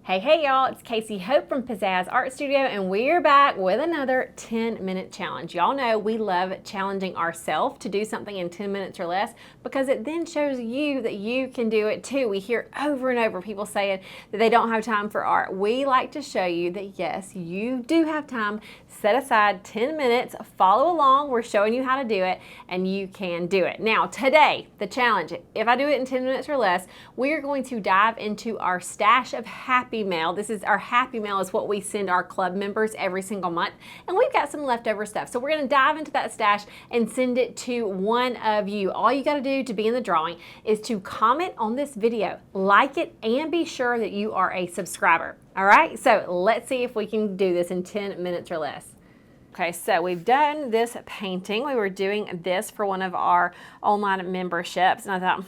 Hey y'all, it's Casey Hope from Pizzazz Art Studio, and we're back with another 10-minute challenge. Y'all know we love challenging ourselves to do something in 10 minutes or less because it then shows you that you can do it too. We hear over and over people saying that they don't have time for art. We like to show you that yes, you do have time. Set aside 10 minutes, follow along, we're showing you how to do it, and you can do it. Now today, the challenge, if I do it in 10 minutes or less, we're going to dive into our stash of Happy Mail. This is our Happy Mail, is what we send our club members every single month, and we've got some leftover stuff. So we're gonna dive into that stash and send it to one of you. All you gotta do to be in the drawing is to comment on this video, like it, and be sure that you are a subscriber. All right, so let's see if we can do this in 10 minutes or less. Okay, so we've done this painting. We were doing this for one of our online memberships, and I thought,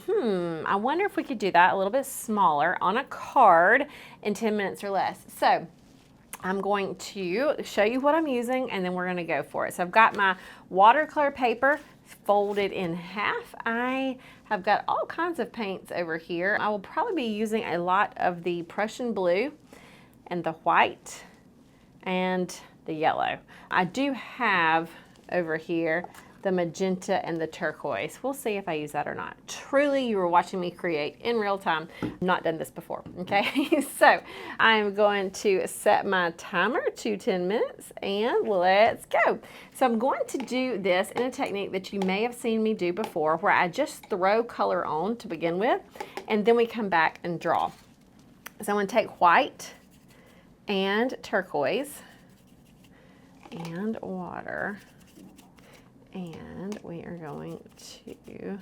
I wonder if we could do that a little bit smaller on a card in 10 minutes or less. So I'm going to show you what I'm using, and then we're gonna go for it. So I've got my watercolor paper folded in half. I have got all kinds of paints over here. I will probably be using a lot of the Prussian blue and the white and the yellow. I do have over here the magenta and the turquoise. We'll see if I use that or not. Truly, you were watching me create in real time. Not done this before, okay? So I'm going to set my timer to 10 minutes and let's go. So I'm going to do this in a technique that you may have seen me do before, where I just throw color on to begin with, and then we come back and draw. So I'm gonna take white and turquoise and water, and we are going to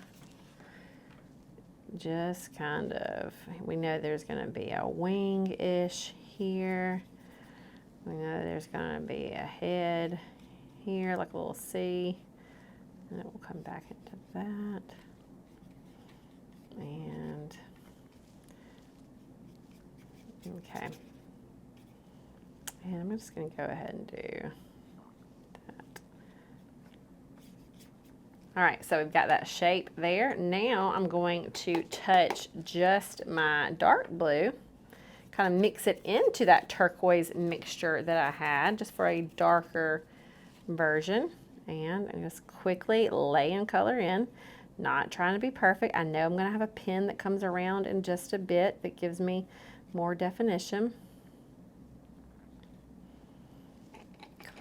just kind of, we know there's going to be a wing-ish here, we know there's going to be a head here, like a little C, and it will come back into that, and okay, and I'm just going to go ahead and do. All right, so we've got that shape there. Now I'm going to touch just my dark blue, kind of mix it into that turquoise mixture that I had, just for a darker version. And I'm just quickly laying color in, not trying to be perfect. I know I'm gonna have a pen that comes around in just a bit that gives me more definition.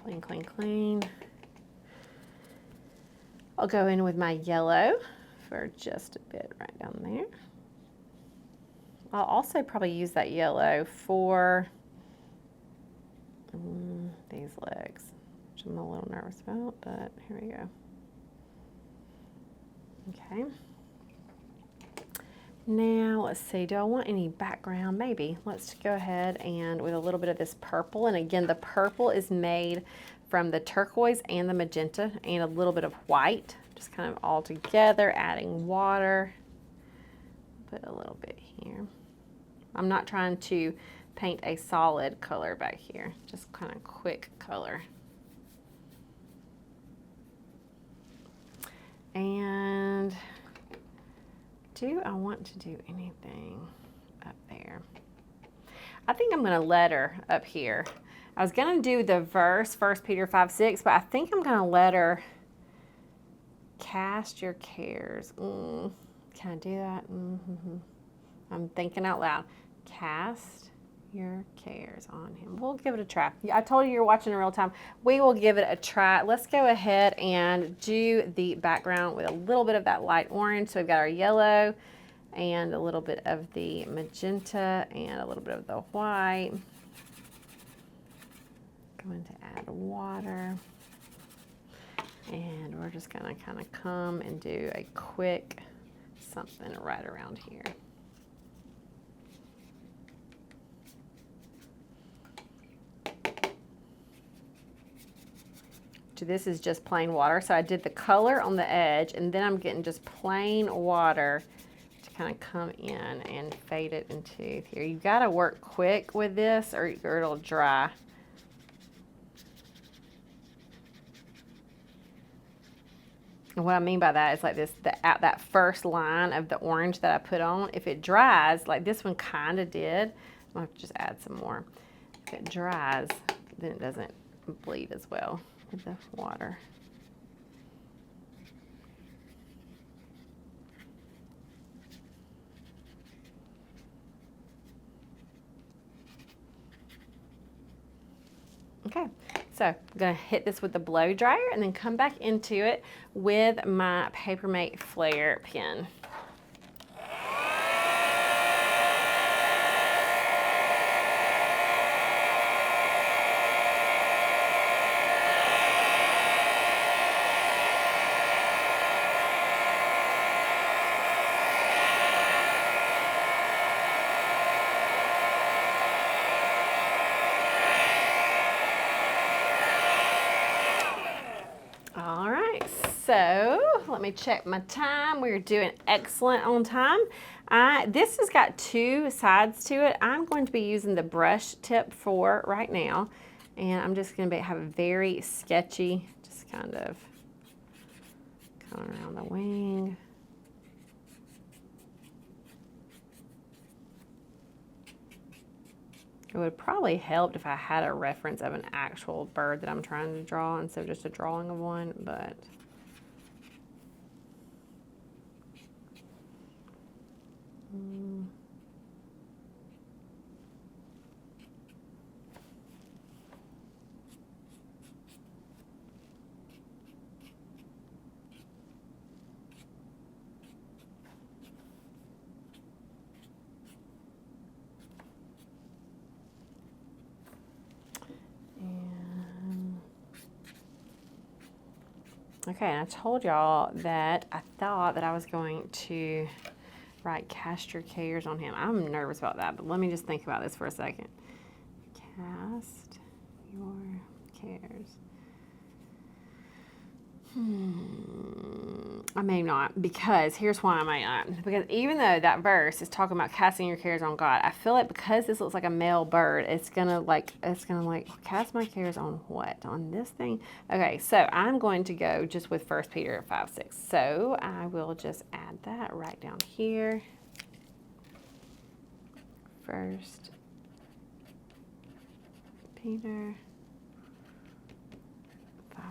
Clean, clean, clean. I'll go in with my yellow for just a bit right down there. I'll also probably use that yellow for these legs, which I'm a little nervous about, but here we go. Okay. Now let's see, do I want any background? Maybe. Let's go ahead and with a little bit of this purple, and again the purple is made from the turquoise and the magenta and a little bit of white, just kind of all together, adding water. Put a little bit here. I'm not trying to paint a solid color back here, just kind of quick color. And do I want to do anything up there? I think I'm gonna letter up here. I was gonna do the verse, 1 Peter 5:6, but I think I'm gonna letter cast your cares. Can I do that? I'm thinking out loud. Cast your cares on him. We'll give it a try. I told you you're watching in real time. We will give it a try. Let's go ahead and do the background with a little bit of that light orange. So we've got our yellow and a little bit of the magenta and a little bit of the white. Going to add water, and we're just gonna kind of come and do a quick something right around here. So this is just plain water, so I did the color on the edge, and then I'm getting just plain water to kind of come in and fade it into here. You've got to work quick with this or it'll dry. And what I mean by that is like this, that first line of the orange that I put on, if it dries, like this one kind of did, I'll have to just add some more. If it dries, then it doesn't bleed as well with the water. Okay, so I'm gonna hit this with the blow dryer and then come back into it with my Papermate Flare pen. All right, so let me check my time. We're doing excellent on time. This has got two sides to it. I'm going to be using the brush tip for right now, and I'm just going to have a very sketchy, just kind of around the wing. It would probably help if I had a reference of an actual bird that I'm trying to draw instead of just a drawing of one, but okay, and I told y'all that I thought that I was going to write cast your cares on him. I'm nervous about that, but let me just think about this for a second. Cast your cares. I may not, because here's why I might not. Because even though that verse is talking about casting your cares on God, I feel like because this looks like a male bird, it's gonna like cast my cares on what? On this thing? Okay, so I'm going to go just with 1 Peter 5:6. So I will just add that right down here. 1 Peter 5:6.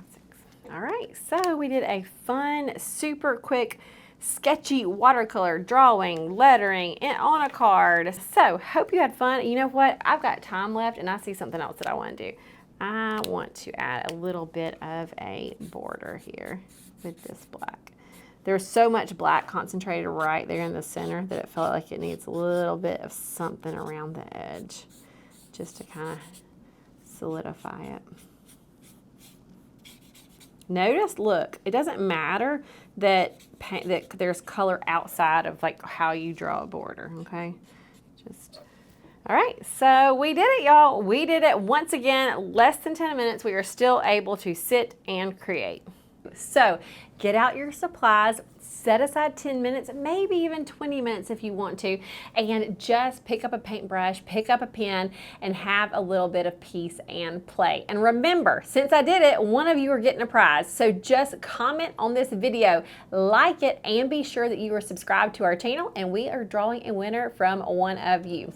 All right, so we did a fun, super quick, sketchy watercolor drawing, lettering on a card. So hope you had fun. You know what? I've got time left and I see something else that I want to do. I want to add a little bit of a border here with this black. There's so much black concentrated right there in the center that it felt like it needs a little bit of something around the edge just to kind of solidify it. Notice, look, it doesn't matter that there's color outside of like how you draw a border, okay? All right, so we did it, y'all. We did it once again, less than 10 minutes. We are still able to sit and create. So get out your supplies, set aside 10 minutes, maybe even 20 minutes if you want to, and just pick up a paintbrush, pick up a pen, and have a little bit of peace and play. And remember, since I did it, one of you are getting a prize. So just comment on this video, like it, and be sure that you are subscribed to our channel, and we are drawing a winner from one of you.